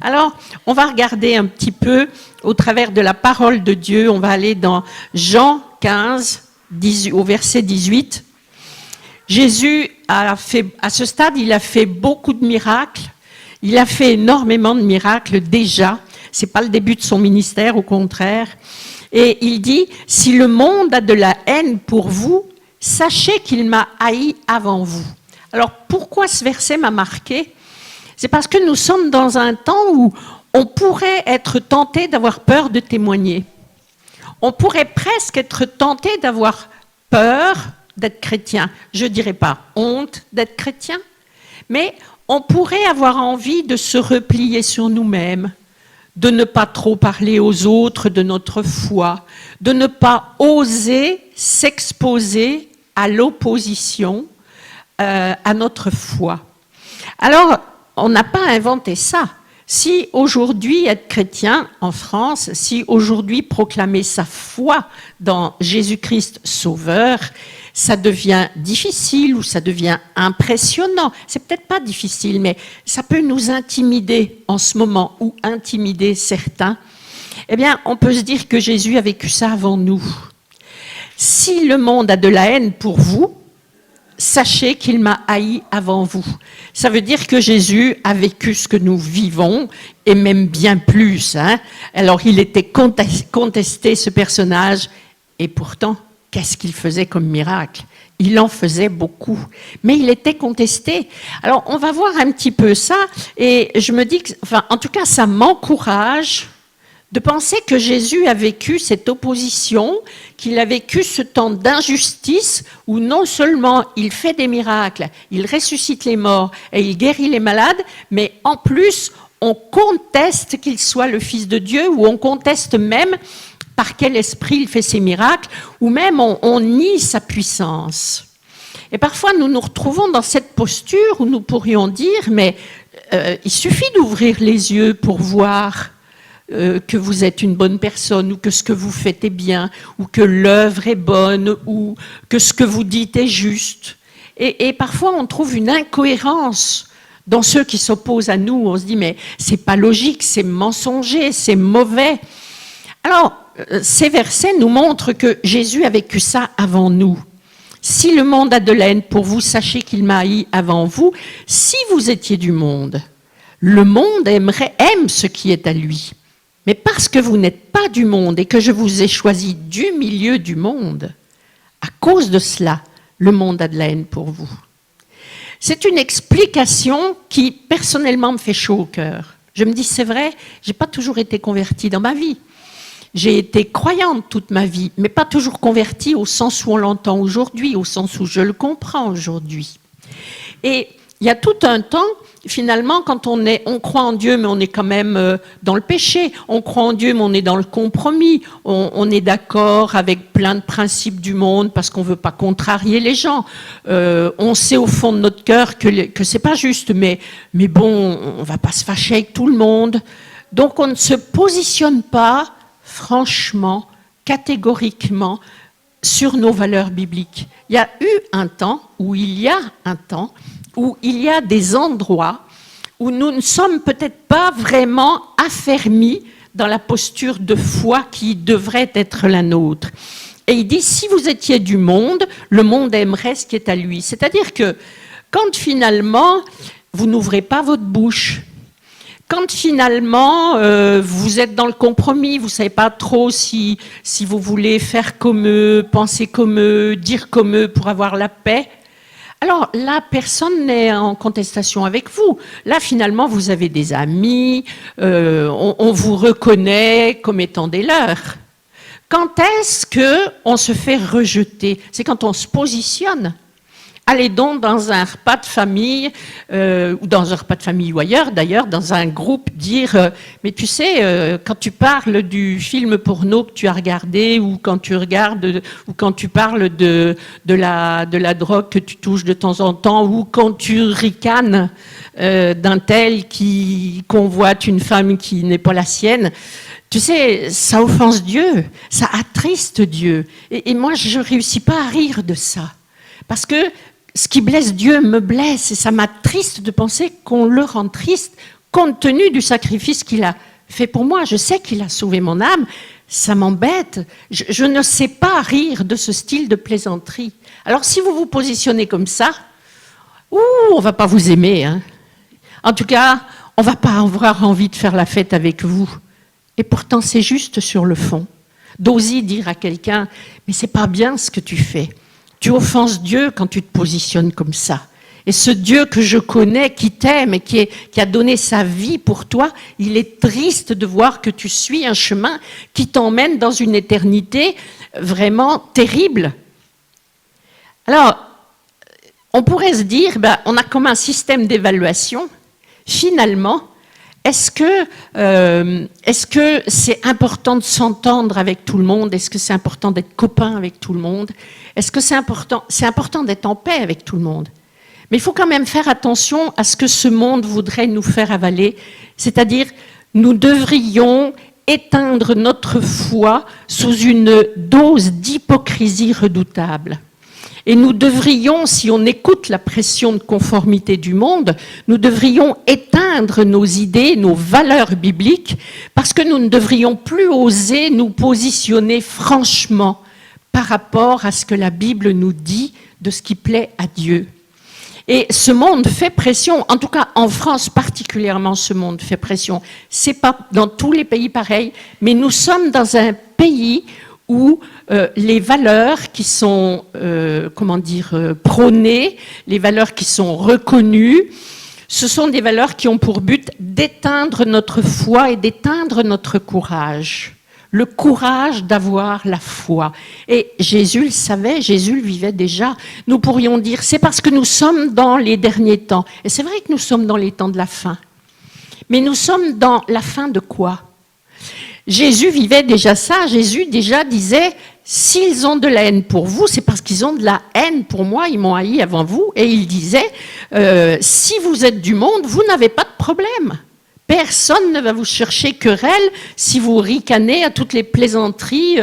Alors, on va regarder un petit peu au travers de la parole de Dieu. On va aller dans Jean 15, au verset 18. Jésus a fait, à ce stade, il a fait beaucoup de miracles. Il a fait énormément de miracles déjà. C'est pas le début de son ministère, au contraire. Et il dit, si le monde a de la haine pour vous, sachez qu'il m'a haï avant vous. Alors, pourquoi ce verset m'a marqué ? C'est parce que nous sommes dans un temps où on pourrait être tenté d'avoir peur de témoigner. On pourrait presque être tenté d'avoir peur d'être chrétien. Je ne dirais pas honte d'être chrétien, mais on pourrait avoir envie de se replier sur nous-mêmes, de ne pas trop parler aux autres de notre foi, de ne pas oser s'exposer à l'opposition à notre foi. Alors, on n'a pas inventé ça. Si aujourd'hui être chrétien en France, si aujourd'hui proclamer sa foi dans Jésus-Christ Sauveur, ça devient difficile ou ça devient impressionnant. C'est peut-être pas difficile, mais ça peut nous intimider en ce moment ou intimider certains. Eh bien, on peut se dire que Jésus a vécu ça avant nous. Si le monde a de la haine pour vous, sachez qu'il m'a haï avant vous. Ça veut dire que Jésus a vécu ce que nous vivons, et même bien plus. Alors, il était contesté, ce personnage, et pourtant, qu'est-ce qu'il faisait comme miracle ? Il en faisait beaucoup, mais il était contesté. Alors, on va voir un petit peu ça, et je me dis que, enfin, en tout cas, ça m'encourage de penser que Jésus a vécu cette opposition, qu'il a vécu ce temps d'injustice où non seulement il fait des miracles, il ressuscite les morts et il guérit les malades, mais en plus, on conteste qu'il soit le Fils de Dieu, ou on conteste même par quel esprit il fait ces miracles, ou même on nie sa puissance. Et parfois, nous nous retrouvons dans cette posture où nous pourrions dire, mais il suffit d'ouvrir les yeux pour voir que vous êtes une bonne personne, ou que ce que vous faites est bien, ou que l'œuvre est bonne, ou que ce que vous dites est juste. Et parfois, on trouve une incohérence dans ceux qui s'opposent à nous. On se dit, mais c'est pas logique, c'est mensonger, c'est mauvais. Alors, ces versets nous montrent que Jésus a vécu ça avant nous. Si le monde a de la haine pour vous, sachez qu'il m'a haï avant vous. Si vous étiez du monde, le monde aime ce qui est à lui. Mais parce que vous n'êtes pas du monde et que je vous ai choisi du milieu du monde, à cause de cela, le monde a de la haine pour vous. C'est une explication qui, personnellement, me fait chaud au cœur. Je me dis, c'est vrai, je n'ai pas toujours été convertie dans ma vie. J'ai été croyante toute ma vie, mais pas toujours convertie au sens où on l'entend aujourd'hui, au sens où je le comprends aujourd'hui. Et il y a tout un temps, finalement, quand on croit en Dieu, mais on est quand même dans le péché. On croit en Dieu, mais on est dans le compromis. On est d'accord avec plein de principes du monde parce qu'on ne veut pas contrarier les gens. On sait au fond de notre cœur que c'est pas juste, mais bon, on ne va pas se fâcher avec tout le monde. Donc on ne se positionne pas, franchement, catégoriquement, sur nos valeurs bibliques. Il y a des endroits où nous ne sommes peut-être pas vraiment affermis dans la posture de foi qui devrait être la nôtre. Et il dit, si vous étiez du monde, le monde aimerait ce qui est à lui. C'est-à-dire que quand finalement, vous n'ouvrez pas votre bouche, quand finalement, vous êtes dans le compromis, vous ne savez pas trop si vous voulez faire comme eux, penser comme eux, dire comme eux pour avoir la paix, alors là, personne n'est en contestation avec vous. Là, finalement, vous avez des amis, on vous reconnaît comme étant des leurs. Quand est-ce qu'on se fait rejeter ? C'est quand on se positionne. Allez donc dans un repas de famille, ou dans un repas de famille ou ailleurs d'ailleurs, dans un groupe, dire mais tu sais, quand tu parles du film porno que tu as regardé, ou quand tu regardes, ou quand tu parles de la drogue que tu touches de temps en temps, ou quand tu ricanes d'un tel qui convoite une femme qui n'est pas la sienne, tu sais, ça offense Dieu, ça attriste Dieu. Et moi, je ne réussis pas à rire de ça. Parce que ce qui blesse Dieu me blesse, et ça m'attriste de penser qu'on le rend triste, compte tenu du sacrifice qu'il a fait pour moi, je sais qu'il a sauvé mon âme, ça m'embête. Je ne sais pas rire de ce style de plaisanterie. Alors si vous vous positionnez comme ça, on va pas vous aimer. Hein. En tout cas, on va pas avoir envie de faire la fête avec vous. Et pourtant, c'est juste sur le fond. D'oser dire à quelqu'un, mais c'est pas bien ce que tu fais. Tu offenses Dieu quand tu te positionnes comme ça. Et ce Dieu que je connais, qui t'aime et qui a donné sa vie pour toi, il est triste de voir que tu suis un chemin qui t'emmène dans une éternité vraiment terrible. Alors, on pourrait se dire, on a comme un système d'évaluation. Finalement, est-ce que c'est important de s'entendre avec tout le monde? Est-ce que c'est important d'être copain avec tout le monde? Est-ce que c'est important d'être en paix avec tout le monde? Mais il faut quand même faire attention à ce que ce monde voudrait nous faire avaler, c'est-à-dire nous devrions éteindre notre foi sous une dose d'hypocrisie redoutable. Et nous devrions, si on écoute la pression de conformité du monde, nous devrions éteindre nos idées, nos valeurs bibliques, parce que nous ne devrions plus oser nous positionner franchement par rapport à ce que la Bible nous dit de ce qui plaît à Dieu. Et ce monde fait pression, en tout cas en France particulièrement, ce monde fait pression. C'est pas dans tous les pays pareil, mais nous sommes dans un pays où les valeurs qui sont, prônées, les valeurs qui sont reconnues, ce sont des valeurs qui ont pour but d'éteindre notre foi et d'éteindre notre courage. Le courage d'avoir la foi. Et Jésus le savait, Jésus le vivait déjà. Nous pourrions dire, c'est parce que nous sommes dans les derniers temps. Et c'est vrai que nous sommes dans les temps de la fin. Mais nous sommes dans la fin de quoi? Jésus vivait déjà ça. Jésus déjà disait, s'ils ont de la haine pour vous, c'est parce qu'ils ont de la haine pour moi, ils m'ont haï avant vous. Et il disait, si vous êtes du monde, vous n'avez pas de problème. Personne ne va vous chercher querelle si vous ricanez à toutes les plaisanteries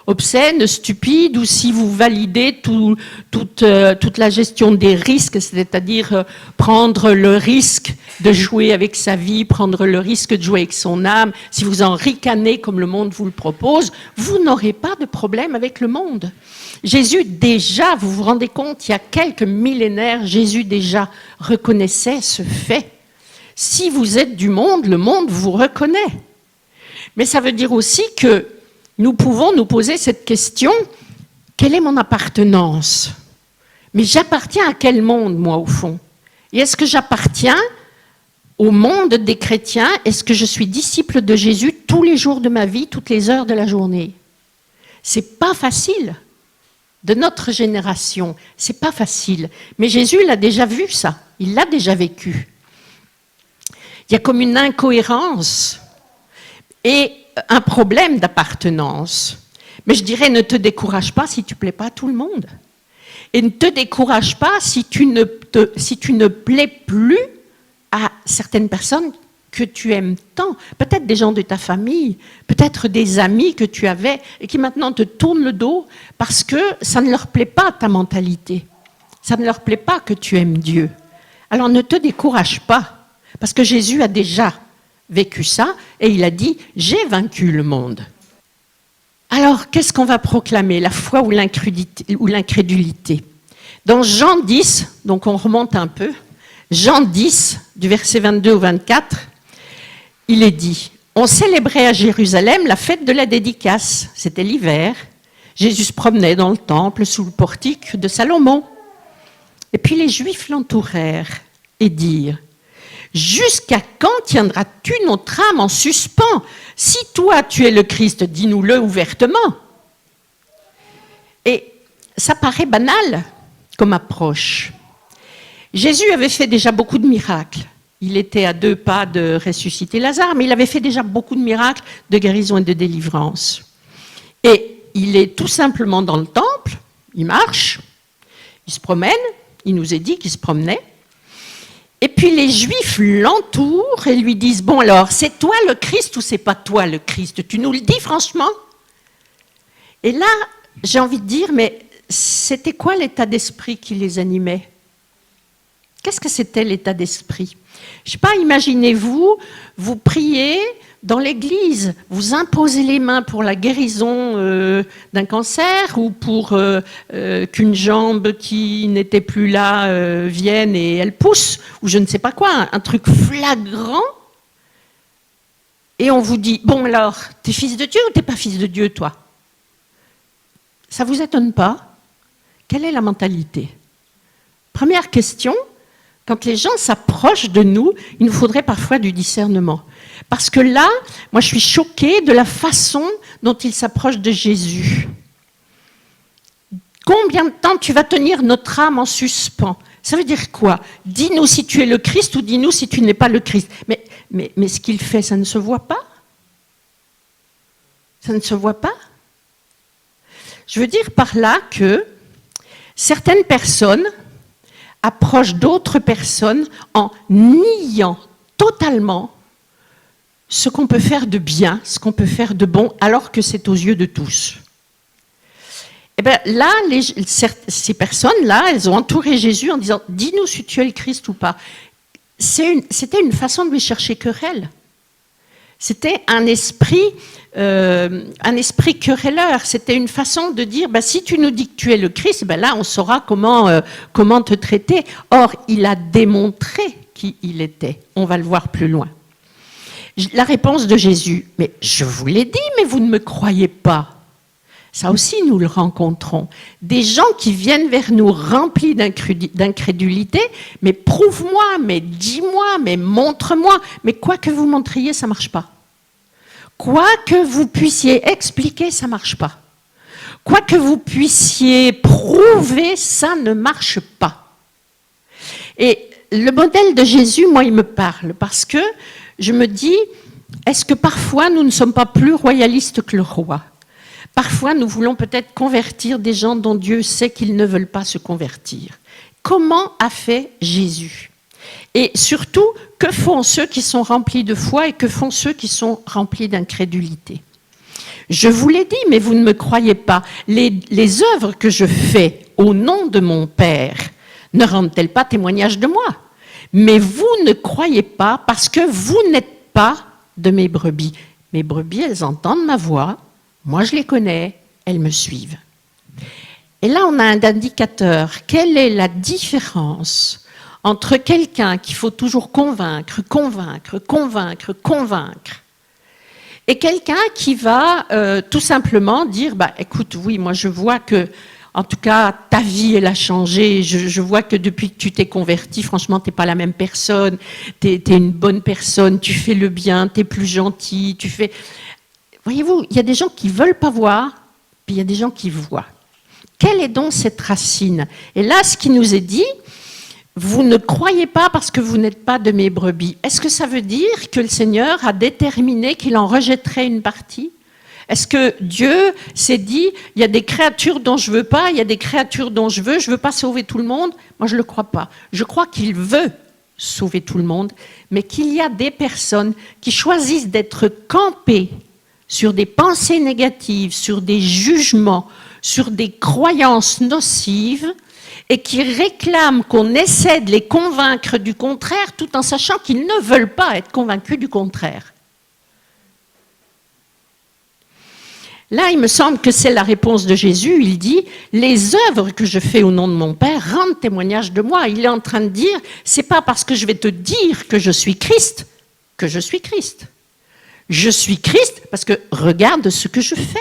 obscènes, stupides, ou si vous validez toute la gestion des risques, c'est-à-dire prendre le risque de jouer avec sa vie, prendre le risque de jouer avec son âme. Si vous en ricanez comme le monde vous le propose, vous n'aurez pas de problème avec le monde. Jésus déjà, vous vous rendez compte, il y a quelques millénaires, Jésus déjà reconnaissait ce fait. Si vous êtes du monde, le monde vous reconnaît. Mais ça veut dire aussi que nous pouvons nous poser cette question, quelle est mon appartenance? Mais j'appartiens à quel monde, moi, au fond? Et est-ce que j'appartiens au monde des chrétiens? Est-ce que je suis disciple de Jésus tous les jours de ma vie, toutes les heures de la journée? C'est pas facile. De notre génération, c'est pas facile. Mais Jésus l'a déjà vu, ça. Il l'a déjà vécu. Il y a comme une incohérence et un problème d'appartenance. Mais je dirais, ne te décourage pas si tu ne plais pas à tout le monde. Et ne te décourage pas si tu ne plais plus à certaines personnes que tu aimes tant. Peut-être des gens de ta famille, peut-être des amis que tu avais et qui maintenant te tournent le dos parce que ça ne leur plaît pas ta mentalité. Ça ne leur plaît pas que tu aimes Dieu. Alors ne te décourage pas. Parce que Jésus a déjà vécu ça et il a dit « j'ai vaincu le monde ». Alors, qu'est-ce qu'on va proclamer? La foi ou l'incrédulité? Dans Jean 10, donc on remonte un peu, Jean 10, du verset 22 au 24, il est dit « On célébrait à Jérusalem la fête de la dédicace. C'était l'hiver. Jésus se promenait dans le temple sous le portique de Salomon. Et puis les Juifs l'entourèrent et dirent « Jusqu'à quand tiendras-tu notre âme en suspens? Si toi tu es le Christ, dis-nous-le ouvertement. » Et ça paraît banal comme approche. Jésus avait fait déjà beaucoup de miracles. Il était à 2 pas de ressusciter Lazare, mais il avait fait déjà beaucoup de miracles de guérison et de délivrance. Et il est tout simplement dans le temple, il marche, il se promène, il nous est dit qu'il se promenait. Et puis les Juifs l'entourent et lui disent « Bon alors, c'est toi le Christ ou c'est pas toi le Christ? Tu nous le dis franchement ?» Et là, j'ai envie de dire, mais c'était quoi l'état d'esprit qui les animait? Qu'est-ce que c'était l'état d'esprit? Je sais pas, imaginez-vous, vous priez dans l'église, vous imposez les mains pour la guérison d'un cancer ou pour qu'une jambe qui n'était plus là vienne et elle pousse, ou je ne sais pas quoi, un truc flagrant. Et on vous dit, bon alors, t'es fils de Dieu ou t'es pas fils de Dieu, toi? Ça vous étonne pas? Quelle est la mentalité? Première question, quand les gens s'approchent de nous, il nous faudrait parfois du discernement. Parce que là, moi je suis choquée de la façon dont ils s'approchent de Jésus. Combien de temps tu vas tenir notre âme en suspens? Ça veut dire quoi? Dis-nous si tu es le Christ ou dis-nous si tu n'es pas le Christ. Mais ce qu'il fait, ça ne se voit pas? Ça ne se voit pas? Je veux dire par là que certaines personnes approchent d'autres personnes en niant totalement ce qu'on peut faire de bien, ce qu'on peut faire de bon, alors que c'est aux yeux de tous. Et bien là, ces personnes-là, elles ont entouré Jésus en disant « Dis-nous si tu es le Christ ou pas ». C'était une façon de lui chercher querelle. C'était un esprit querelleur. C'était une façon de dire si tu nous dis que tu es le Christ, là on saura comment te traiter. Or, il a démontré qui il était. On va le voir plus loin. La réponse de Jésus, mais je vous l'ai dit, mais vous ne me croyez pas. Ça aussi, nous le rencontrons. Des gens qui viennent vers nous remplis d'incrédulité, mais prouve-moi, mais dis-moi, mais montre-moi. Mais quoi que vous montriez, ça ne marche pas. Quoi que vous puissiez expliquer, ça ne marche pas. Quoi que vous puissiez prouver, ça ne marche pas. Et le modèle de Jésus, moi, il me parle, parce que je me dis, est-ce que parfois nous ne sommes pas plus royalistes que le roi? Parfois, nous voulons peut-être convertir des gens dont Dieu sait qu'ils ne veulent pas se convertir. Comment a fait Jésus? Et surtout, que font ceux qui sont remplis de foi et que font ceux qui sont remplis d'incrédulité? Je vous l'ai dit, mais vous ne me croyez pas. Les œuvres que je fais au nom de mon Père ne rendent-elles pas témoignage de moi? Mais vous ne croyez pas parce que vous n'êtes pas de mes brebis. Mes brebis, elles entendent ma voix. Moi, je les connais, elles me suivent. Et là, on a un indicateur. Quelle est la différence entre quelqu'un qu'il faut toujours convaincre, et quelqu'un qui va tout simplement dire, écoute, oui, moi je vois que, en tout cas, ta vie, elle a changé, je vois que depuis que tu t'es converti, franchement, tu n'es pas la même personne, tu es une bonne personne, tu fais le bien, tu es plus gentil, tu fais... Voyez-vous, il y a des gens qui ne veulent pas voir, puis il y a des gens qui voient. Quelle est donc cette racine? Et là, ce qui nous est dit, vous ne croyez pas parce que vous n'êtes pas de mes brebis. Est-ce que ça veut dire que le Seigneur a déterminé qu'il en rejetterait une partie? Est-ce que Dieu s'est dit, il y a des créatures dont je ne veux pas, il y a des créatures dont je ne veux pas sauver tout le monde? Moi, je ne le crois pas. Je crois qu'il veut sauver tout le monde, mais qu'il y a des personnes qui choisissent d'être campées sur des pensées négatives, sur des jugements, sur des croyances nocives, et qui réclament qu'on essaie de les convaincre du contraire, tout en sachant qu'ils ne veulent pas être convaincus du contraire. Là, il me semble que c'est la réponse de Jésus. Il dit, les œuvres que je fais au nom de mon Père rendent témoignage de moi. Il est en train de dire, c'est pas parce que je vais te dire que je suis Christ que je suis Christ. Je suis Christ parce que regarde ce que je fais.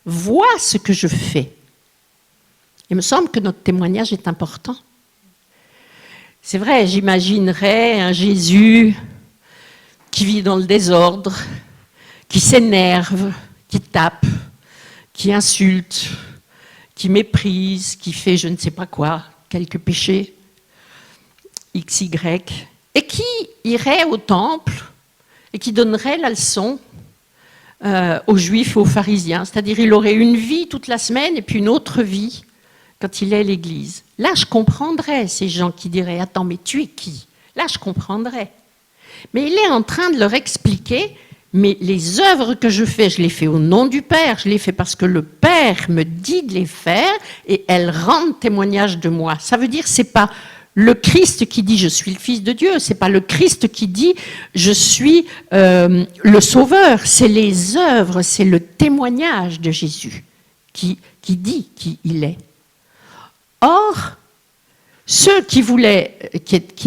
Vois ce que je fais. Il me semble que notre témoignage est important. C'est vrai, j'imaginerais un Jésus qui vit dans le désordre, qui s'énerve, qui tape, qui insulte, qui méprise, qui fait je ne sais pas quoi, quelques péchés, XY, et qui irait au temple et qui donnerait la leçon aux Juifs et aux pharisiens. C'est-à-dire il aurait une vie toute la semaine et puis une autre vie quand il est à l'église. Là, je comprendrais ces gens qui diraient « Attends, mais tu es qui ?» Là, je comprendrais. Mais il est en train de leur expliquer « Mais les œuvres que je fais, je les fais au nom du Père, je les fais parce que le Père me dit de les faire et elles rendent témoignage de moi. » Ça veut dire c'est pas le Christ qui dit « je suis le Fils de Dieu », c'est pas le Christ qui dit « je suis le Sauveur », c'est les œuvres, c'est le témoignage de Jésus qui dit qui il est. Or, ceux qui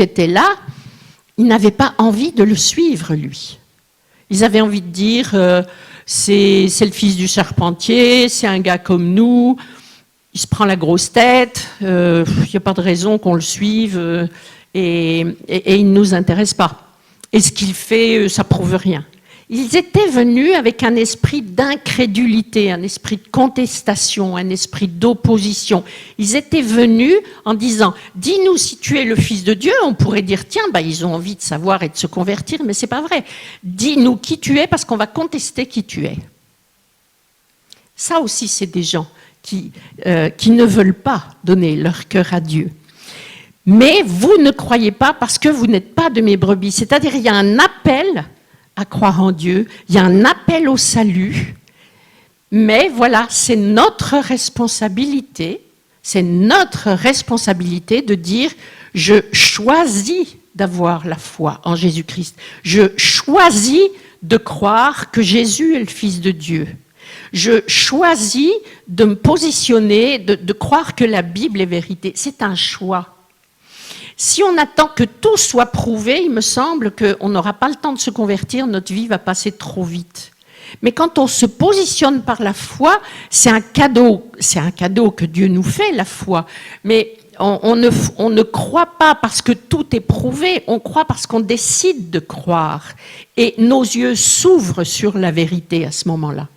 étaient là, ils n'avaient pas envie de le suivre, lui. Ils avaient envie de dire c'est le fils du charpentier, c'est un gars comme nous, il se prend la grosse tête, il n'y a pas de raison qu'on le suive et il ne nous intéresse pas. Et ce qu'il fait, ça prouve rien. Ils étaient venus avec un esprit d'incrédulité, un esprit de contestation, un esprit d'opposition. Ils étaient venus en disant « Dis-nous si tu es le Fils de Dieu », on pourrait dire « Tiens, ils ont envie de savoir et de se convertir », mais ce n'est pas vrai. « Dis-nous qui tu es parce qu'on va contester qui tu es ». Ça aussi, c'est des gens qui ne veulent pas donner leur cœur à Dieu. Mais vous ne croyez pas parce que vous n'êtes pas de mes brebis. C'est-à-dire, il y a un appel à croire en Dieu, il y a un appel au salut, mais voilà, c'est notre responsabilité de dire « je choisis d'avoir la foi en Jésus-Christ, je choisis de croire que Jésus est le Fils de Dieu, je choisis de me positionner, de croire que la Bible est vérité ». C'est un choix. Si on attend que tout soit prouvé, il me semble qu'on n'aura pas le temps de se convertir, notre vie va passer trop vite. Mais quand on se positionne par la foi, c'est un cadeau que Dieu nous fait, la foi. Mais on ne croit pas parce que tout est prouvé, on croit parce qu'on décide de croire. Et nos yeux s'ouvrent sur la vérité à ce moment-là.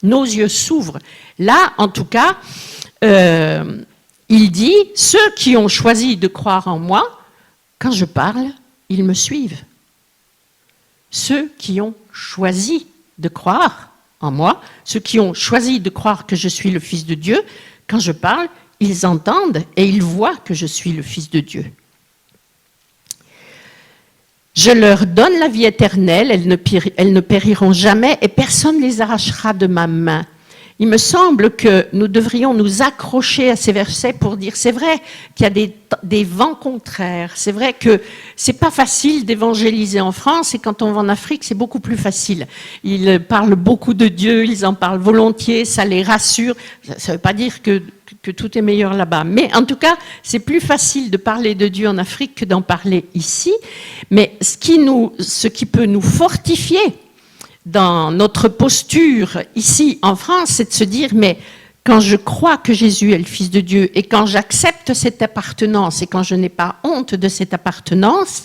Nos yeux s'ouvrent. Là, en tout cas, il dit, ceux qui ont choisi de croire en moi, quand je parle, ils me suivent. Ceux qui ont choisi de croire en moi, ceux qui ont choisi de croire que je suis le Fils de Dieu, quand je parle, ils entendent et ils voient que je suis le Fils de Dieu. Je leur donne la vie éternelle, elles ne périront jamais et personne ne les arrachera de ma main. Il me semble que nous devrions nous accrocher à ces versets pour dire, c'est vrai qu'il y a des vents contraires, c'est vrai que c'est pas facile d'évangéliser en France et quand on va en Afrique, c'est beaucoup plus facile. Ils parlent beaucoup de Dieu, ils en parlent volontiers, ça les rassure. Ça ne veut pas dire que tout est meilleur là-bas, mais en tout cas, c'est plus facile de parler de Dieu en Afrique que d'en parler ici. Mais ce qui peut nous fortifier dans notre posture ici en France, c'est de se dire, mais quand je crois que Jésus est le Fils de Dieu et quand j'accepte cette appartenance et quand je n'ai pas honte de cette appartenance,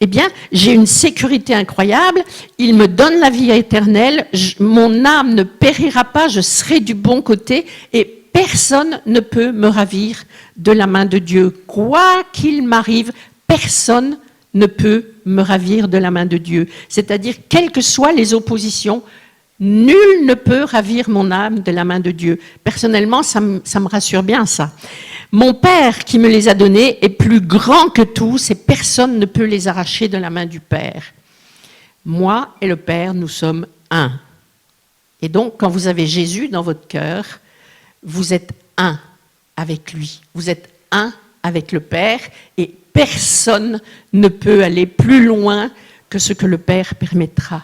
eh bien, j'ai une sécurité incroyable, il me donne la vie éternelle, mon âme ne périra pas, je serai du bon côté et personne ne peut me ravir de la main de Dieu. Quoi qu'il m'arrive, personne ne peut me ravir de la main de Dieu. C'est-à-dire, quelles que soient les oppositions, nul ne peut ravir mon âme de la main de Dieu. Personnellement, ça me rassure bien, ça. Mon Père qui me les a donnés est plus grand que tous et personne ne peut les arracher de la main du Père. Moi et le Père, nous sommes un. Et donc, quand vous avez Jésus dans votre cœur, vous êtes un avec lui. Vous êtes un avec le Père et personne ne peut aller plus loin que ce que le Père permettra.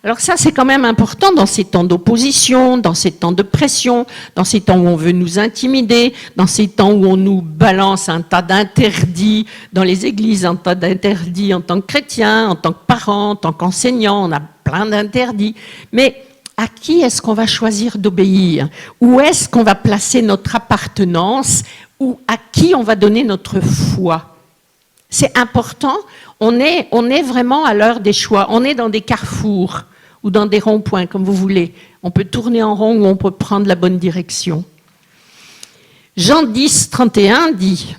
Alors ça, c'est quand même important dans ces temps d'opposition, dans ces temps de pression, dans ces temps où on veut nous intimider, dans ces temps où on nous balance un tas d'interdits dans les églises, un tas d'interdits en tant que chrétien, en tant que parent, en tant qu'enseignant, on a plein d'interdits. Mais à qui est-ce qu'on va choisir d'obéir? Où est-ce qu'on va placer notre appartenance? Ou à qui on va donner notre foi? C'est important, on est vraiment à l'heure des choix, on est dans des carrefours ou dans des ronds-points, comme vous voulez. On peut tourner en rond ou on peut prendre la bonne direction. Jean 10, 31 dit,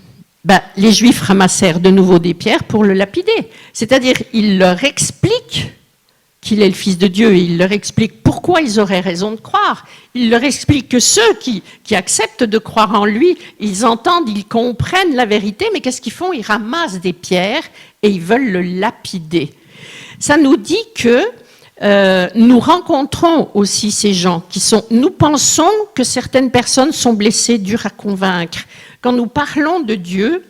les Juifs ramassèrent de nouveau des pierres pour le lapider. C'est-à-dire, il leur explique qu'il est le Fils de Dieu, et il leur explique pourquoi ils auraient raison de croire. Il leur explique que ceux qui acceptent de croire en lui, ils entendent, ils comprennent la vérité, mais qu'est-ce qu'ils font? Ils ramassent des pierres et ils veulent le lapider. Ça nous dit que nous rencontrons aussi ces gens nous pensons que certaines personnes sont blessées, dures à convaincre. Quand nous parlons de Dieu,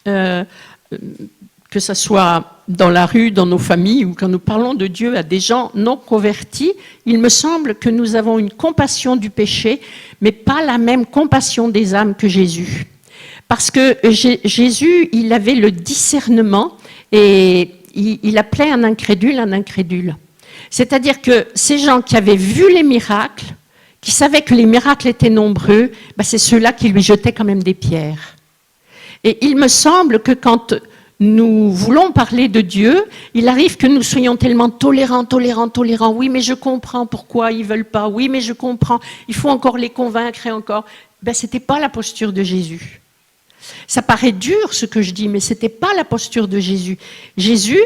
que ce soit dans la rue, dans nos familles, ou quand nous parlons de Dieu à des gens non convertis, il me semble que nous avons une compassion du péché, mais pas la même compassion des âmes que Jésus. Parce que Jésus, il avait le discernement et il appelait un incrédule. C'est-à-dire que ces gens qui avaient vu les miracles, qui savaient que les miracles étaient nombreux, c'est ceux-là qui lui jetaient quand même des pierres. Et il me semble que quand nous voulons parler de Dieu, il arrive que nous soyons tellement tolérants. Oui, mais je comprends pourquoi ils ne veulent pas. Oui, mais je comprends. Il faut encore les convaincre et encore. Ce n'était pas la posture de Jésus. Ça paraît dur ce que je dis, mais ce n'était pas la posture de Jésus. Jésus,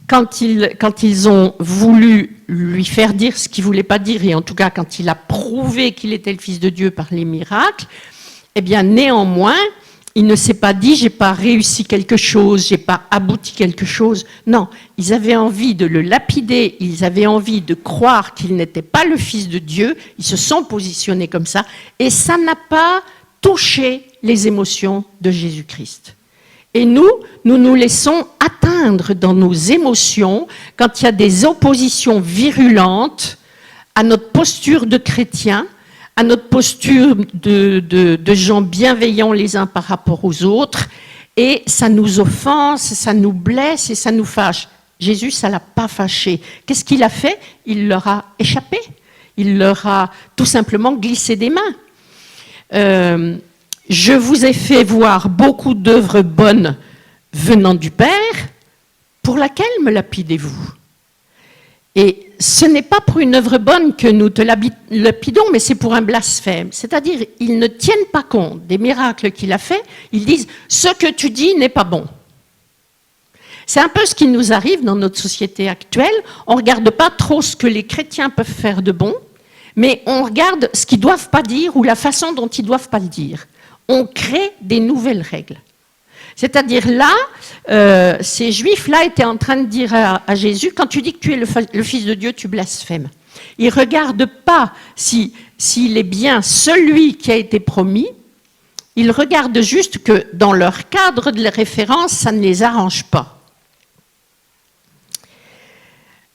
quand ils ont voulu lui faire dire ce qu'il ne voulait pas dire, et en tout cas quand il a prouvé qu'il était le Fils de Dieu par les miracles, néanmoins, il ne s'est pas dit « j'ai pas réussi quelque chose, j'ai pas abouti quelque chose ». Non, ils avaient envie de le lapider, ils avaient envie de croire qu'il n'était pas le Fils de Dieu, ils se sont positionnés comme ça, et ça n'a pas touché les émotions de Jésus-Christ. Et nous nous laissons atteindre dans nos émotions quand il y a des oppositions virulentes à notre posture de chrétien, à notre posture de gens bienveillants les uns par rapport aux autres, et ça nous offense, ça nous blesse et ça nous fâche. Jésus, ça ne l'a pas fâché. Qu'est-ce qu'il a fait? Il leur a échappé. Il leur a tout simplement glissé des mains. Je vous ai fait voir beaucoup d'œuvres bonnes venant du Père, pour laquelle me lapidez-vous? Et ce n'est pas pour une œuvre bonne que nous te lapidons, mais c'est pour un blasphème. C'est-à-dire, ils ne tiennent pas compte des miracles qu'il a faits, ils disent « ce que tu dis n'est pas bon ». C'est un peu ce qui nous arrive dans notre société actuelle. On ne regarde pas trop ce que les chrétiens peuvent faire de bon, mais on regarde ce qu'ils ne doivent pas dire ou la façon dont ils ne doivent pas le dire. On crée des nouvelles règles. C'est-à-dire là, ces Juifs-là étaient en train de dire à Jésus, quand tu dis que tu es le Fils de Dieu, tu blasphèmes. Ils ne regardent pas s'il est bien celui qui a été promis, ils regardent juste que dans leur cadre de référence, ça ne les arrange pas.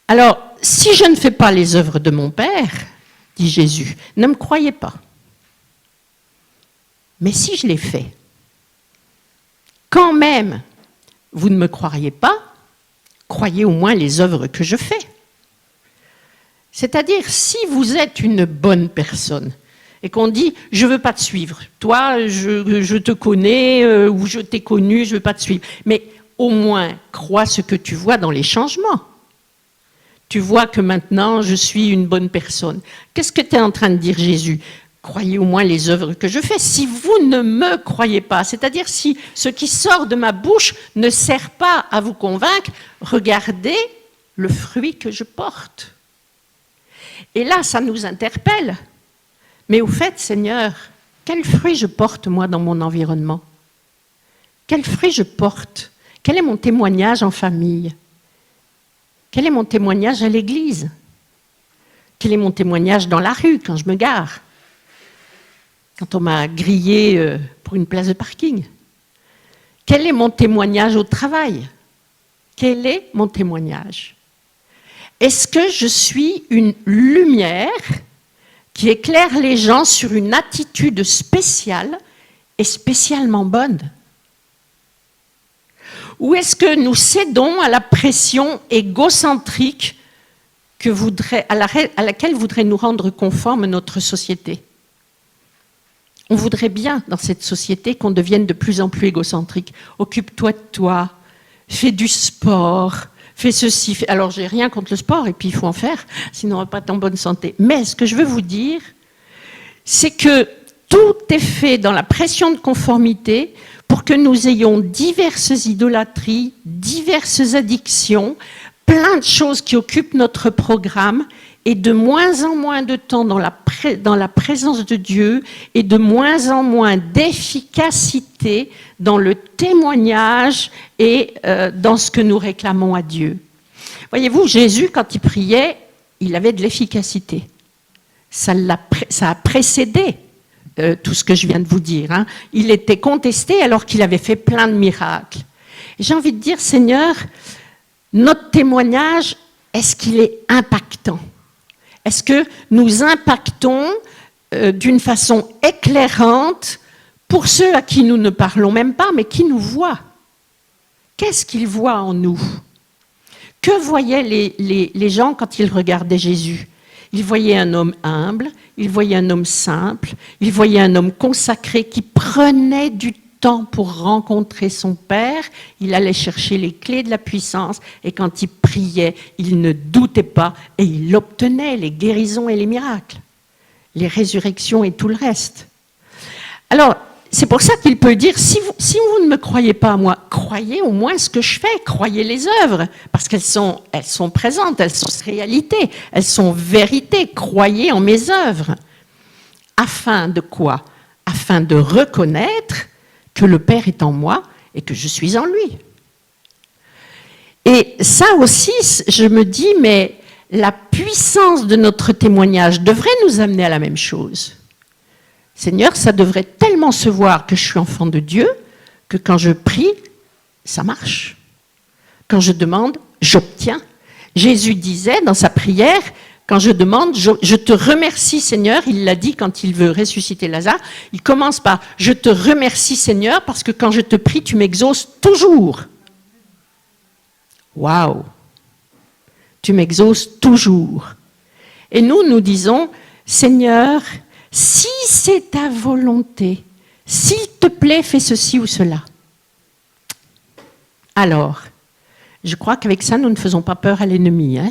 Alors, si je ne fais pas les œuvres de mon Père, dit Jésus, ne me croyez pas. Mais si je les fais, quand même, vous ne me croiriez pas, croyez au moins les œuvres que je fais. C'est-à-dire, si vous êtes une bonne personne et qu'on dit « je ne veux pas te suivre, toi, je te connais ou je t'ai connu, je ne veux pas te suivre », mais au moins, crois ce que tu vois dans les changements. Tu vois que maintenant, je suis une bonne personne. Qu'est-ce que tu es en train de dire, Jésus ? Croyez au moins les œuvres que je fais. Si vous ne me croyez pas, c'est-à-dire si ce qui sort de ma bouche ne sert pas à vous convaincre, regardez le fruit que je porte. Et là, ça nous interpelle. Mais au fait, Seigneur, quel fruit je porte, moi, dans mon environnement? Quel fruit je porte? Quel est mon témoignage en famille? Quel est mon témoignage à l'église? Quel est mon témoignage dans la rue, quand je me gare? Quand on m'a grillé pour une place de parking? Quel est mon témoignage au travail? Quel est mon témoignage? Est-ce que je suis une lumière qui éclaire les gens sur une attitude spéciale et spécialement bonne? Ou est-ce que nous cédons à la pression égocentrique à laquelle voudrait nous rendre conforme notre société? On voudrait bien, dans cette société, qu'on devienne de plus en plus égocentrique. Occupe-toi de toi, fais du sport, fais ceci. Alors, j'ai rien contre le sport, et puis il faut en faire, sinon on ne va pas être en bonne santé. Mais ce que je veux vous dire, c'est que tout est fait dans la pression de conformité pour que nous ayons diverses idolâtries, diverses addictions, plein de choses qui occupent notre programme, et de moins en moins de temps dans la présence de Dieu et de moins en moins d'efficacité dans le témoignage et dans ce que nous réclamons à Dieu. Voyez-vous, Jésus, quand il priait, il avait de l'efficacité. Ça a précédé tout ce que je viens de vous dire. Hein. Il était contesté alors qu'il avait fait plein de miracles. Et j'ai envie de dire, Seigneur, notre témoignage, est-ce qu'il est impactant? Est-ce que nous impactons d'une façon éclairante pour ceux à qui nous ne parlons même pas, mais qui nous voient? Qu'est-ce qu'ils voient en nous? Que voyaient les gens quand ils regardaient Jésus? Ils voyaient un homme humble, ils voyaient un homme simple, ils voyaient un homme consacré qui prenait du temps pour rencontrer son Père. Il allait chercher les clés de la puissance et quand il priait, il ne doutait pas et il obtenait les guérisons et les miracles, les résurrections et tout le reste. Alors, c'est pour ça qu'il peut dire, si vous ne me croyez pas à moi, croyez au moins ce que je fais, croyez les œuvres, parce qu'elles sont présentes, elles sont réalité, elles sont vérité, croyez en mes œuvres. Afin de quoi? Afin de reconnaître que le Père est en moi et que je suis en lui. Et ça aussi, je me dis, mais la puissance de notre témoignage devrait nous amener à la même chose. Seigneur, ça devrait tellement se voir que je suis enfant de Dieu, que quand je prie, ça marche. Quand je demande, j'obtiens. Jésus disait dans sa prière, quand je demande, je te remercie Seigneur, il l'a dit quand il veut ressusciter Lazare, il commence par « Je te remercie Seigneur parce que quand je te prie, tu m'exauces toujours. » Waouh! Tu m'exauces toujours. Et nous disons « Seigneur, si c'est ta volonté, s'il te plaît, fais ceci ou cela. » Alors, je crois qu'avec ça, nous ne faisons pas peur à l'ennemi, hein?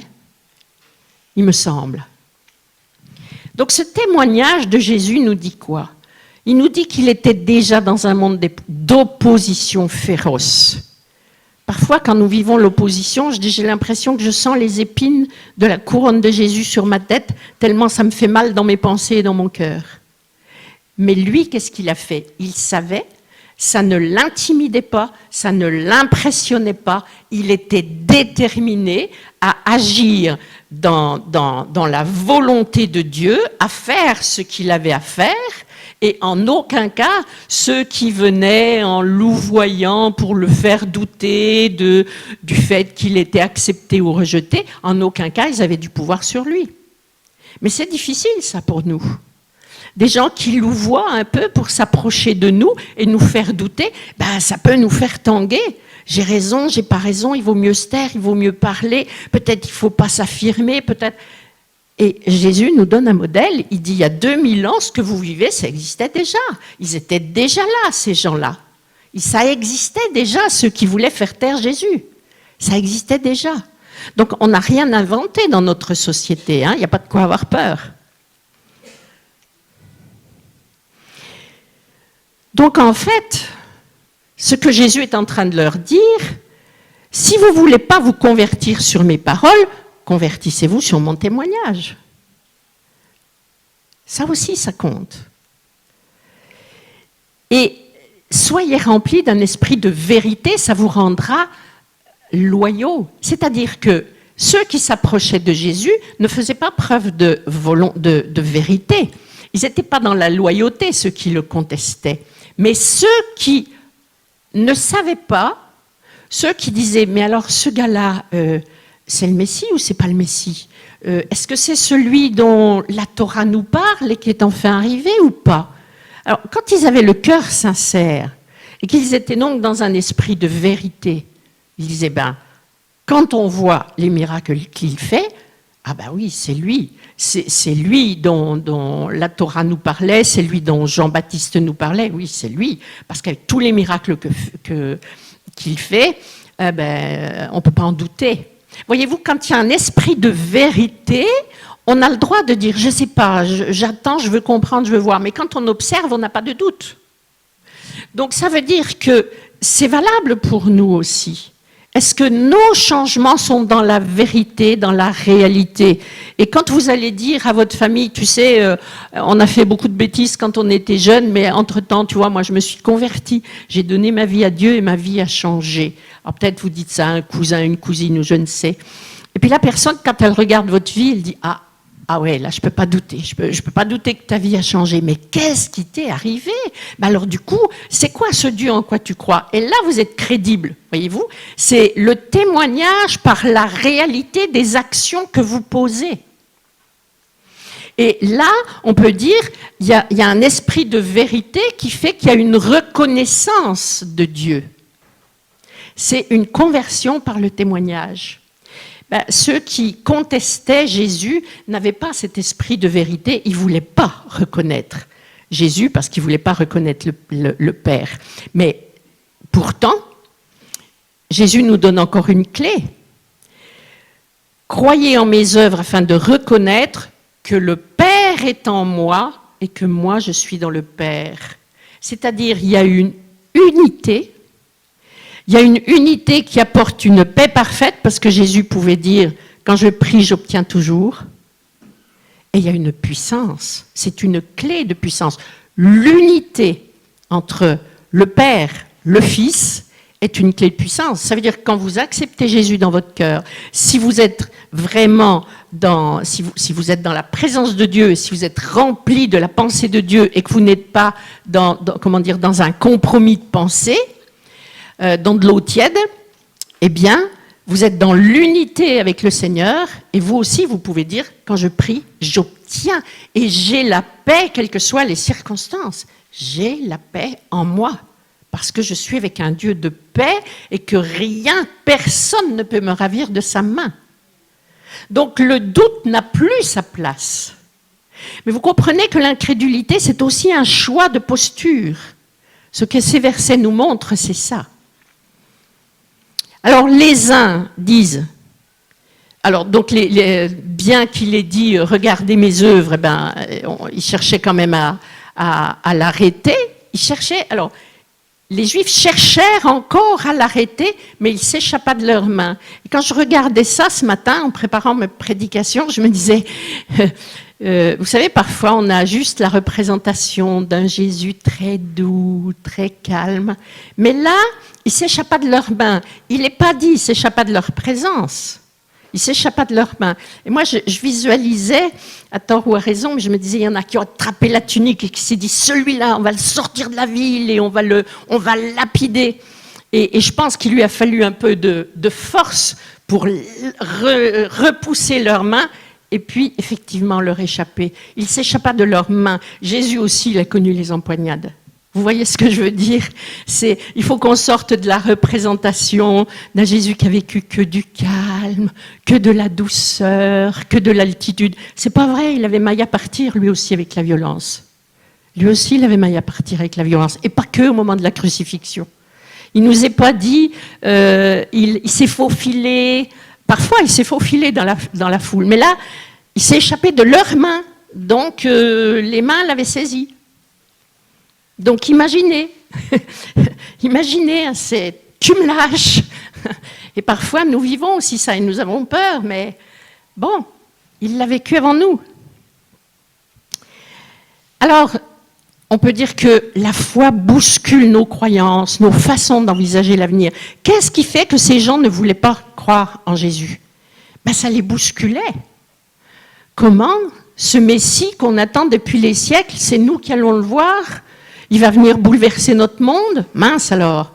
Il me semble. Donc ce témoignage de Jésus nous dit quoi? Il nous dit qu'il était déjà dans un monde d'opposition féroce. Parfois, quand nous vivons l'opposition, j'ai l'impression que je sens les épines de la couronne de Jésus sur ma tête, tellement ça me fait mal dans mes pensées et dans mon cœur. Mais lui, qu'est-ce qu'il a fait? Il savait, ça ne l'intimidait pas, ça ne l'impressionnait pas, il était déterminé à agir dans la volonté de Dieu, à faire ce qu'il avait à faire, et en aucun cas, ceux qui venaient en louvoyant pour le faire douter du fait qu'il était accepté ou rejeté, en aucun cas, ils avaient du pouvoir sur lui. Mais c'est difficile, ça, pour nous. Des gens qui louvoient un peu pour s'approcher de nous et nous faire douter, ben, ça peut nous faire tanguer. J'ai raison, j'ai pas raison, il vaut mieux se taire, il vaut mieux parler, peut-être il faut pas s'affirmer, peut-être... Et Jésus nous donne un modèle, il dit il y a 2000 ans, ce que vous vivez, ça existait déjà. Ils étaient déjà là, ces gens-là. Ça existait déjà, ceux qui voulaient faire taire Jésus. Ça existait déjà. Donc on n'a rien inventé dans notre société, hein, il n'y a pas de quoi avoir peur. Donc en fait, ce que Jésus est en train de leur dire, si vous ne voulez pas vous convertir sur mes paroles, convertissez-vous sur mon témoignage. Ça aussi, ça compte. Et soyez remplis d'un esprit de vérité, ça vous rendra loyaux. C'est-à-dire que ceux qui s'approchaient de Jésus ne faisaient pas preuve de vérité. Ils n'étaient pas dans la loyauté, ceux qui le contestaient. Mais ceux qui ne savaient pas, ceux qui disaient « Mais alors, ce gars-là, c'est le Messie ou c'est pas le Messie? Est-ce que c'est celui dont la Torah nous parle et qui est enfin arrivé ou pas ?» Alors, quand ils avaient le cœur sincère et qu'ils étaient donc dans un esprit de vérité, ils disaient « Ben, quand on voit les miracles qu'il fait, ah ben oui, c'est lui. C'est lui dont la Torah nous parlait, c'est lui dont Jean-Baptiste nous parlait. Oui, c'est lui. Parce qu'avec tous les miracles qu'il fait, on ne peut pas en douter. Voyez-vous, quand il y a un esprit de vérité, on a le droit de dire, je ne sais pas, j'attends, je veux comprendre, je veux voir. Mais quand on observe, on n'a pas de doute. Donc ça veut dire que c'est valable pour nous aussi. Est-ce que nos changements sont dans la vérité, dans la réalité? Et quand vous allez dire à votre famille, tu sais, on a fait beaucoup de bêtises quand on était jeune, mais entre-temps, tu vois, moi je me suis convertie, j'ai donné ma vie à Dieu et ma vie a changé. Alors peut-être vous dites ça à un cousin, une cousine ou je ne sais. Et puis la personne, quand elle regarde votre vie, elle dit « Ah, Ah ouais, là, je peux pas douter. Je peux pas douter que ta vie a changé. Mais qu'est-ce qui t'est arrivé? Ben alors du coup, c'est quoi ce Dieu en quoi tu crois? Et là, vous êtes crédible, voyez-vous? C'est le témoignage par la réalité des actions que vous posez. Et là, on peut dire, il y a un esprit de vérité qui fait qu'il y a une reconnaissance de Dieu. C'est une conversion par le témoignage. Ceux qui contestaient Jésus n'avaient pas cet esprit de vérité, ils ne voulaient pas reconnaître Jésus parce qu'ils ne voulaient pas reconnaître le Père. Mais pourtant, Jésus nous donne encore une clé. Croyez en mes œuvres afin de reconnaître que le Père est en moi et que moi je suis dans le Père. C'est-à-dire, il y a une unité. Il y a une unité qui apporte une paix parfaite, parce que Jésus pouvait dire « Quand je prie, j'obtiens toujours ». Et il y a une puissance, c'est une clé de puissance. L'unité entre le Père, le Fils, est une clé de puissance. Ça veut dire que quand vous acceptez Jésus dans votre cœur, si vous êtes vraiment si vous êtes dans la présence de Dieu, si vous êtes rempli de la pensée de Dieu et que vous n'êtes pas dans un compromis de pensée, dans de l'eau tiède, eh bien, vous êtes dans l'unité avec le Seigneur, et vous aussi, vous pouvez dire, quand je prie, j'obtiens, et j'ai la paix, quelles que soient les circonstances. J'ai la paix en moi, parce que je suis avec un Dieu de paix, et que rien, personne ne peut me ravir de sa main. Donc le doute n'a plus sa place. Mais vous comprenez que l'incrédulité, c'est aussi un choix de posture. Ce que ces versets nous montrent, c'est ça. Alors les uns disent, alors donc bien qu'il ait dit regardez mes œuvres, ils cherchaient quand même à l'arrêter. Alors les Juifs cherchèrent encore à l'arrêter, mais il s'échappa de leurs mains. Et quand je regardais ça ce matin en préparant mes prédications, je me disais, vous savez, parfois on a juste la représentation d'un Jésus très doux, très calme, mais là, il s'échappa de leurs mains. Il n'est pas dit, il s'échappa de leur présence. Il s'échappa de leurs mains. Et moi, je visualisais, à tort ou à raison, mais je me disais, il y en a qui ont attrapé la tunique et qui s'est dit, celui-là, on va le sortir de la ville et on va le lapider. Et je pense qu'il lui a fallu un peu de force pour repousser leurs mains et puis, effectivement, leur échapper. Il s'échappa de leurs mains. Jésus aussi, il a connu les empoignades. Vous voyez ce que je veux dire? Il faut qu'on sorte de la représentation d'un Jésus qui a vécu que du calme, que de la douceur, que de l'altitude. C'est pas vrai, il avait maille à partir, lui aussi, avec la violence. Lui aussi, il avait maille à partir avec la violence. Et pas que au moment de la crucifixion. Il nous est pas dit, il s'est faufilé. Parfois, il s'est faufilé dans la foule. Mais là, il s'est échappé de leurs mains. Donc, les mains l'avaient saisi. Donc imaginez, tu me lâches. Et parfois nous vivons aussi ça et nous avons peur, mais bon, il l'a vécu avant nous. Alors, on peut dire que la foi bouscule nos croyances, nos façons d'envisager l'avenir. Qu'est-ce qui fait que ces gens ne voulaient pas croire en Jésus? Ça les bousculait. Comment? Ce Messie qu'on attend depuis les siècles, c'est nous qui allons le voir. Il va venir bouleverser notre monde. Mince alors.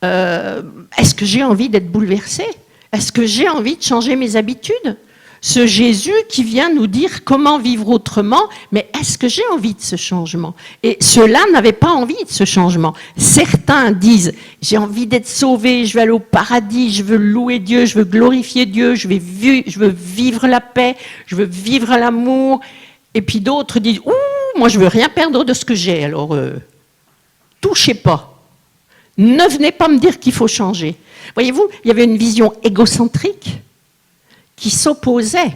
Est-ce que j'ai envie d'être bouleversé? Est-ce que j'ai envie de changer mes habitudes? Ce Jésus qui vient nous dire comment vivre autrement, mais est-ce que j'ai envie de ce changement? Et ceux-là n'avaient pas envie de ce changement. Certains disent, j'ai envie d'être sauvé, je veux aller au paradis, je veux louer Dieu, je veux glorifier Dieu, je veux vivre la paix, je veux vivre l'amour. Et puis d'autres disent, ouh, moi je veux rien perdre de ce que j'ai, alors touchez pas. Ne venez pas me dire qu'il faut changer. Voyez-vous, il y avait une vision égocentrique qui s'opposait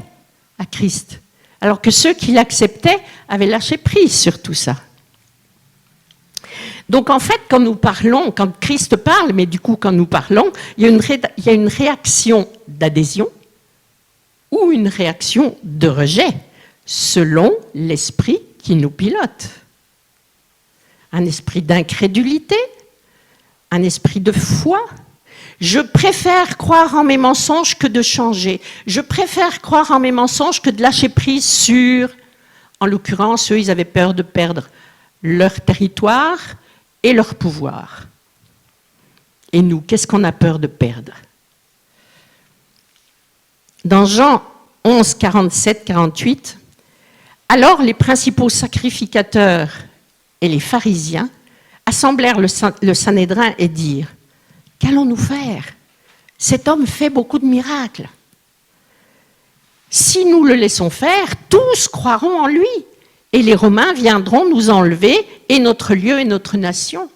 à Christ, alors que ceux qui l'acceptaient avaient lâché prise sur tout ça. Donc en fait, quand Christ parle, mais du coup quand nous parlons, il y a une réaction d'adhésion ou une réaction de rejet, selon l'esprit qui nous pilote. Un esprit d'incrédulité, un esprit de foi, Je préfère croire en mes mensonges que de changer. Je préfère croire en mes mensonges que de lâcher prise sur... En l'occurrence, eux, ils avaient peur de perdre leur territoire et leur pouvoir. Et nous, qu'est-ce qu'on a peur de perdre? Dans Jean 11, 47, 48, alors les principaux sacrificateurs et les pharisiens assemblèrent le Sanhédrin et dirent: qu'allons-nous faire? Cet homme fait beaucoup de miracles. Si nous le laissons faire, tous croiront en lui, et les Romains viendront nous enlever, et notre lieu et notre nation.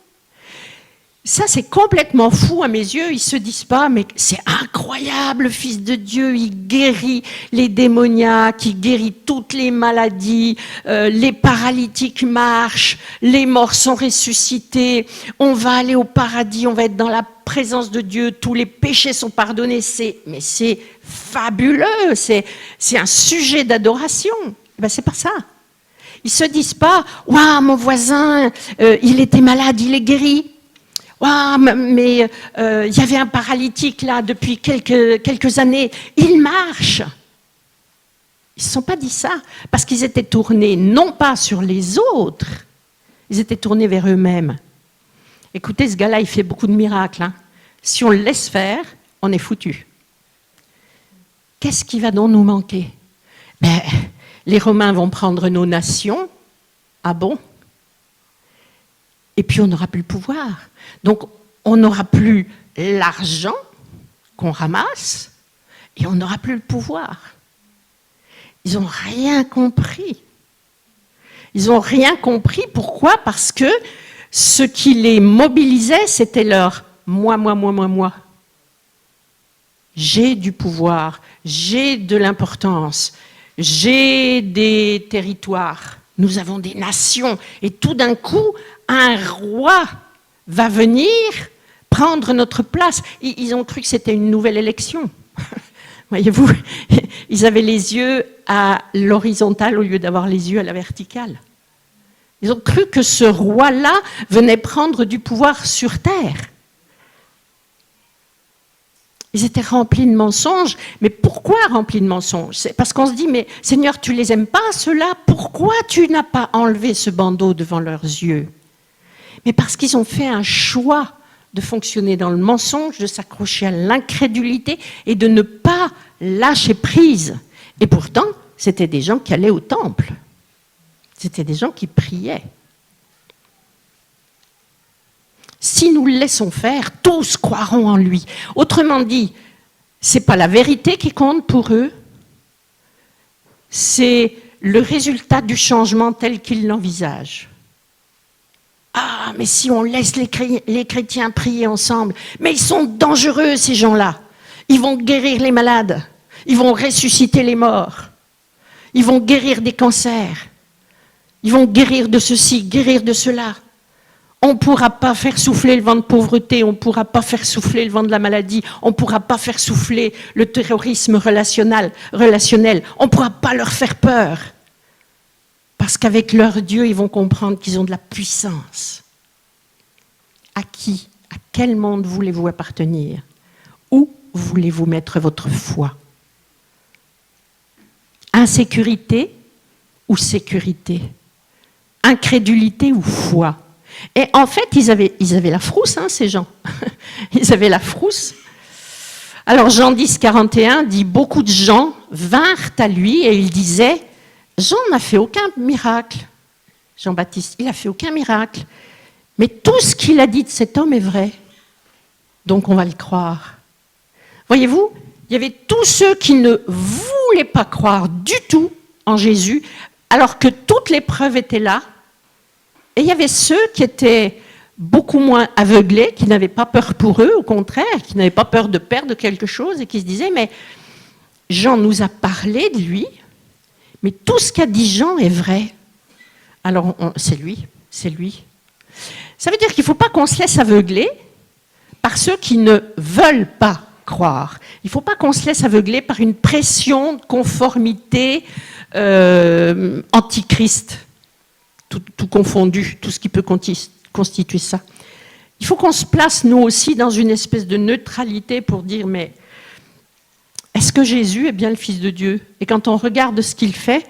Ça, c'est complètement fou à mes yeux. Ils ne se disent pas, mais c'est incroyable, le Fils de Dieu, il guérit les démoniaques, il guérit toutes les maladies, les paralytiques marchent, les morts sont ressuscités, on va aller au paradis, on va être dans la présence de Dieu, tous les péchés sont pardonnés. Mais c'est fabuleux, c'est un sujet d'adoration. Ben, c'est pas ça. Ils ne se disent pas, waouh, mon voisin, il était malade, il est guéri. Wow, mais il y avait un paralytique là depuis quelques années, il marche. Ils ne se sont pas dit ça, parce qu'ils étaient tournés non pas sur les autres, ils étaient tournés vers eux-mêmes. Écoutez, ce gars-là, il fait beaucoup de miracles. Hein. Si on le laisse faire, on est foutu. Qu'est-ce qui va donc nous manquer? Ben, les Romains vont prendre nos nations. Ah bon? Et puis on n'aura plus le pouvoir. Donc on n'aura plus l'argent qu'on ramasse et on n'aura plus le pouvoir. Ils n'ont rien compris. Ils n'ont rien compris. Pourquoi? Parce que ce qui les mobilisait, c'était leur moi. J'ai du pouvoir, j'ai de l'importance, j'ai des territoires, nous avons des nations. Et tout d'un coup, un roi va venir prendre notre place. Ils ont cru que c'était une nouvelle élection. Voyez-vous, ils avaient les yeux à l'horizontale au lieu d'avoir les yeux à la verticale. Ils ont cru que ce roi-là venait prendre du pouvoir sur terre. Ils étaient remplis de mensonges. Mais pourquoi remplis de mensonges? C'est parce qu'on se dit, mais Seigneur, tu les aimes pas, ceux-là? Pourquoi tu n'as pas enlevé ce bandeau devant leurs yeux? Mais parce qu'ils ont fait un choix de fonctionner dans le mensonge, de s'accrocher à l'incrédulité et de ne pas lâcher prise. Et pourtant, c'était des gens qui allaient au temple. C'était des gens qui priaient. Si nous le laissons faire, tous croiront en lui. Autrement dit, ce n'est pas la vérité qui compte pour eux, c'est le résultat du changement tel qu'ils l'envisagent. Ah, mais si on laisse les chrétiens prier ensemble, mais ils sont dangereux ces gens-là. Ils vont guérir les malades, ils vont ressusciter les morts, ils vont guérir des cancers, ils vont guérir de ceci, guérir de cela. On ne pourra pas faire souffler le vent de pauvreté, on ne pourra pas faire souffler le vent de la maladie, on ne pourra pas faire souffler le terrorisme relationnel, on ne pourra pas leur faire peur. Parce qu'avec leur Dieu, ils vont comprendre qu'ils ont de la puissance. À qui, à quel monde voulez-vous appartenir? Où voulez-vous mettre votre foi? Insécurité ou sécurité? Incrédulité ou foi? Et en fait, ils avaient la frousse, hein, ces gens. Ils avaient la frousse. Alors Jean 10, 41 dit « Beaucoup de gens vinrent à lui et ils disaient « Jean n'a fait aucun miracle. Jean-Baptiste, il n'a fait aucun miracle. Mais tout ce qu'il a dit de cet homme est vrai. Donc on va le croire. » Voyez-vous, il y avait tous ceux qui ne voulaient pas croire du tout en Jésus, alors que toutes les preuves étaient là. Et il y avait ceux qui étaient beaucoup moins aveuglés, qui n'avaient pas peur pour eux, au contraire, qui n'avaient pas peur de perdre quelque chose et qui se disaient, mais Jean nous a parlé de lui, mais tout ce qu'a dit Jean est vrai. Alors, c'est lui. Ça veut dire qu'il ne faut pas qu'on se laisse aveugler par ceux qui ne veulent pas croire. Il ne faut pas qu'on se laisse aveugler par une pression de conformité antichrist. Tout confondu, tout ce qui peut constituer ça. Il faut qu'on se place, nous aussi, dans une espèce de neutralité pour dire, mais est-ce que Jésus est bien le Fils de Dieu? Et quand on regarde ce qu'il fait,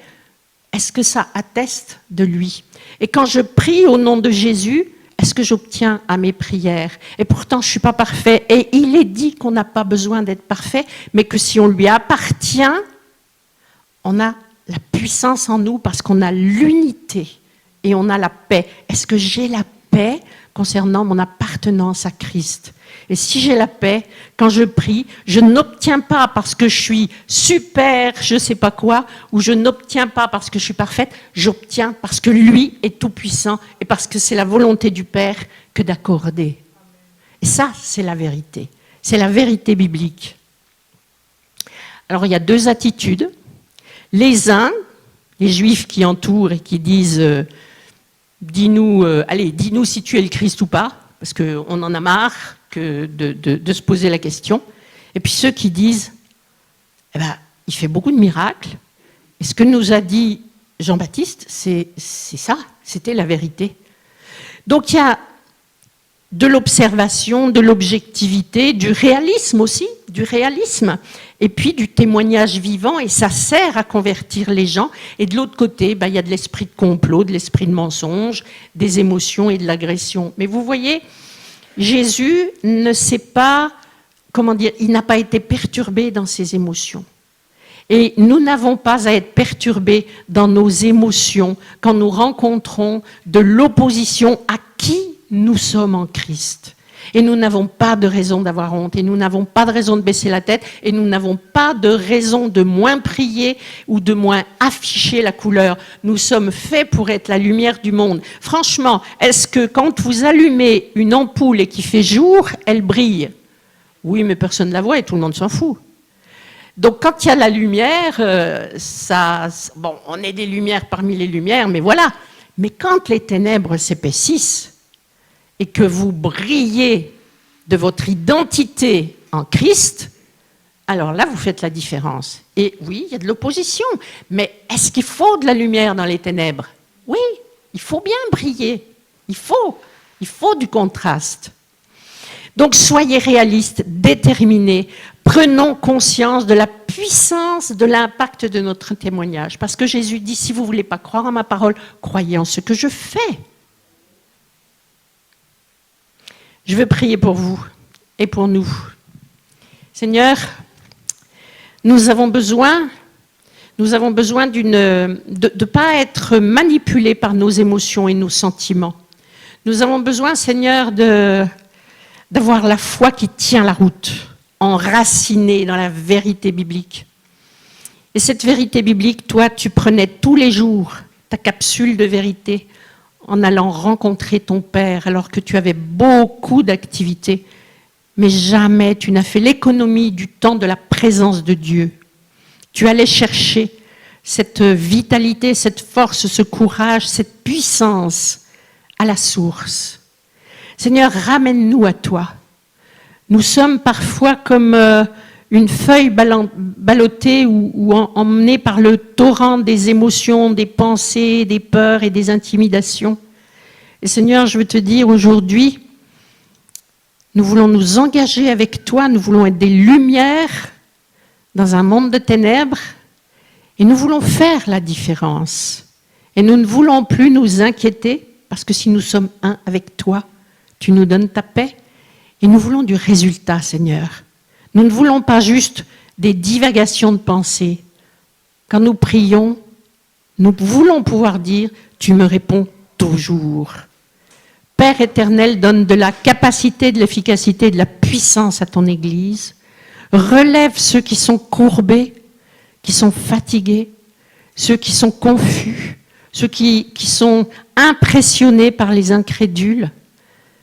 est-ce que ça atteste de lui? Et quand je prie au nom de Jésus, est-ce que j'obtiens à mes prières? Et pourtant, je ne suis pas parfait. Et il est dit qu'on n'a pas besoin d'être parfait, mais que si on lui appartient, on a la puissance en nous parce qu'on a l'unité et on a la paix. Est-ce que j'ai la paix concernant mon appartenance à Christ? Et si j'ai la paix, quand je prie, je n'obtiens pas parce que je suis super, je ne sais pas quoi, ou je n'obtiens pas parce que je suis parfaite, j'obtiens parce que lui est tout-puissant et parce que c'est la volonté du Père que d'accorder. Et ça, c'est la vérité. C'est la vérité biblique. Alors, il y a deux attitudes. Les uns, les Juifs qui entourent et qui disent dis-nous si tu es le Christ ou pas, parce qu'on en a marre de se poser la question. Et puis ceux qui disent il fait beaucoup de miracles. Et ce que nous a dit Jean-Baptiste, c'est ça, c'était la vérité. Donc il y a de l'observation, de l'objectivité, du réalisme aussi, et puis du témoignage vivant, et ça sert à convertir les gens. Et de l'autre côté, il y a de l'esprit de complot, de l'esprit de mensonge, des émotions et de l'agression. Mais vous voyez, Jésus ne sait pas, il n'a pas été perturbé dans ses émotions. Et nous n'avons pas à être perturbés dans nos émotions quand nous rencontrons de l'opposition à qui nous sommes en Christ. Et nous n'avons pas de raison d'avoir honte, et nous n'avons pas de raison de baisser la tête, et nous n'avons pas de raison de moins prier ou de moins afficher la couleur. Nous sommes faits pour être la lumière du monde. Franchement, est-ce que quand vous allumez une ampoule et qu'il fait jour, elle brille? Oui, mais personne ne la voit et tout le monde s'en fout. Donc quand il y a la lumière, on est des lumières parmi les lumières, mais voilà. Mais quand les ténèbres s'épaississent, et que vous brillez de votre identité en Christ, alors là, vous faites la différence. Et oui, il y a de l'opposition, mais est-ce qu'il faut de la lumière dans les ténèbres? Oui, il faut bien briller. Il faut du contraste. Donc, soyez réalistes, déterminés, prenons conscience de la puissance, de l'impact de notre témoignage. Parce que Jésus dit, si vous ne voulez pas croire en ma parole, croyez en ce que je fais. Je veux prier pour vous et pour nous. Seigneur, nous avons besoin de ne pas être manipulés par nos émotions et nos sentiments. Nous avons besoin, Seigneur, d'avoir la foi qui tient la route, enracinée dans la vérité biblique. Et cette vérité biblique, toi, tu prenais tous les jours ta capsule de vérité en allant rencontrer ton Père, alors que tu avais beaucoup d'activités, mais jamais tu n'as fait l'économie du temps de la présence de Dieu. Tu allais chercher cette vitalité, cette force, ce courage, cette puissance à la source. Seigneur, ramène-nous à toi. Nous sommes parfois comme une feuille ballottée ou emmenée par le torrent des émotions, des pensées, des peurs et des intimidations. Et Seigneur, je veux te dire aujourd'hui, nous voulons nous engager avec toi, nous voulons être des lumières dans un monde de ténèbres et nous voulons faire la différence. Et nous ne voulons plus nous inquiéter parce que si nous sommes un avec toi, tu nous donnes ta paix et nous voulons du résultat, Seigneur. Nous ne voulons pas juste des divagations de pensée. Quand nous prions, nous voulons pouvoir dire « Tu me réponds toujours ». Père éternel, donne de la capacité, de l'efficacité, de la puissance à ton Église. Relève ceux qui sont courbés, qui sont fatigués, ceux qui sont confus, ceux qui sont impressionnés par les incrédules.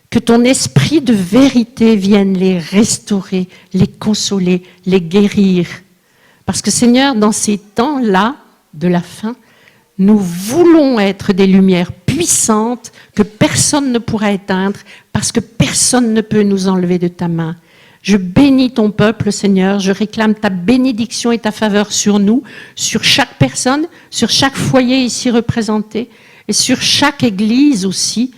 Que ton esprit de vérité vienne les restaurer, les consoler, les guérir. Parce que Seigneur, dans ces temps-là de la fin, nous voulons être des lumières puissantes que personne ne pourra éteindre parce que personne ne peut nous enlever de ta main. Je bénis ton peuple, Seigneur. Je réclame ta bénédiction et ta faveur sur nous, sur chaque personne, sur chaque foyer ici représenté et sur chaque église aussi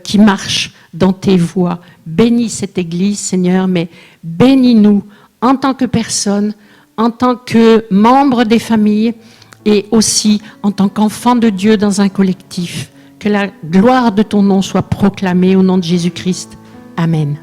qui marche dans tes voies. Bénis cette Église, Seigneur, mais bénis-nous en tant que personne, en tant que membre des familles et aussi en tant qu'enfant de Dieu dans un collectif. Que la gloire de ton nom soit proclamée au nom de Jésus-Christ. Amen.